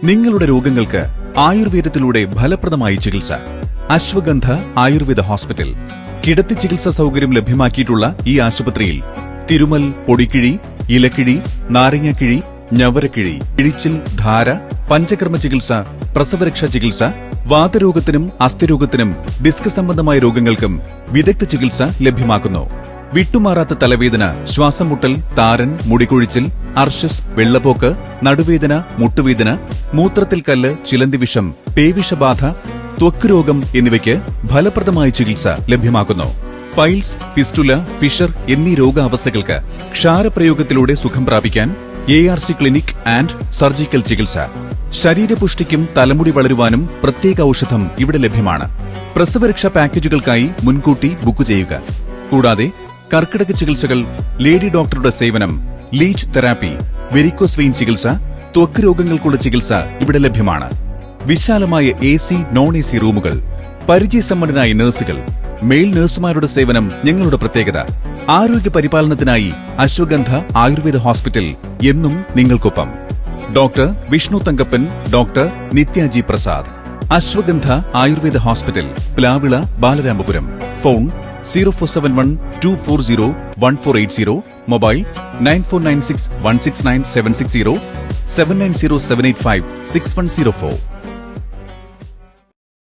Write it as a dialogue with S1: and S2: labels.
S1: നിങ്ങളുടെ രോഗങ്ങൾക്ക് ആയുർവേദത്തിലൂടെ ഫലപ്രദമായ ചികിത്സ. അശ്വഗന്ധ ആയുർവേദ ഹോസ്പിറ്റൽ. കിടത്തി ചികിത്സാ സൗകര്യം ലഭ്യമാക്കിയിട്ടുള്ള ഈ ആശുപത്രിയിൽ തിരുമൽ, പൊടിക്കിഴി, ഇലക്കിഴി, നാരങ്ങക്കിഴി, ഞവരക്കിഴി, കിഴിച്ചിൽ, ധാര, പഞ്ചകർമ്മ ചികിത്സ, പ്രസവരക്ഷാ ചികിത്സ, വാതരോഗത്തിനും അസ്ഥിരോഗത്തിനും ഡിസ്ക് സംബന്ധമായ രോഗങ്ങൾക്കും വിദഗ്ധ ചികിത്സ ലഭ്യമാക്കുന്നു. വിട്ടുമാറാത്ത തലവേദന, ശ്വാസംമുട്ടൽ, താരൻ, മുടികൊഴിച്ചിൽ, അർശസ്, വെള്ളപ്പോക്ക്, നടുവേദന, മുട്ടുവേദന, മൂത്രത്തിൽ കല്ല്, ചിലന്തിവിഷം, പേവിഷബാധ, ത്വക്ക് രോഗം എന്നിവയ്ക്ക് ഫലപ്രദമായ ചികിത്സ ലഭ്യമാക്കുന്നു. പൈൽസ്, ഫിസ്റ്റുല, ഫിഷർ എന്നീ രോഗാവസ്ഥകൾക്ക് ക്ഷാരപ്രയോഗത്തിലൂടെ സുഖം പ്രാപിക്കാൻ ARC ക്ലിനിക് ആൻഡ് സർജിക്കൽ ചികിത്സ. ശരീരപുഷ്ടിക്കും തലമുടി വളരുവാനും പ്രത്യേക ഔഷധം ഇവിടെ ലഭ്യമാണ്. പ്രസവരക്ഷാ പാക്കേജുകൾക്കായി മുൻകൂട്ടി ബുക്ക് ചെയ്യുക. കൂടാതെ കർക്കിടക ചികിത്സകൾ, ലേഡി ഡോക്ടറുടെ സേവനം, ലീച്ച് തെറാപ്പി, വെരിക്കോസ് വെയിൻ ചികിത്സ, ത്വക്ക് രോഗങ്ങൾക്കുള്ള ചികിത്സ ഇവിടെ ലഭ്യമാണ്. വിശാലമായ AC, non-AC റൂമുകൾ, പരിചയസമ്പന്നരായ നഴ്സുകൾ, മെയിൽ നഴ്സുമാരുടെ സേവനം ഞങ്ങളുടെ പ്രത്യേകത. ആരോഗ്യ പരിപാലനത്തിനായി അശ്വഗന്ധ ആയുർവേദ ഹോസ്പിറ്റൽ എന്നും നിങ്ങൾക്കൊപ്പം. Doctor Vishnu Thankappan, doctor Nithya Prasad. Ashwagandha Ayurveda hospital, Plavila, Balaramapuram. Phone 0471 240 1480. Mobile 9496 169 760 790 785 6104.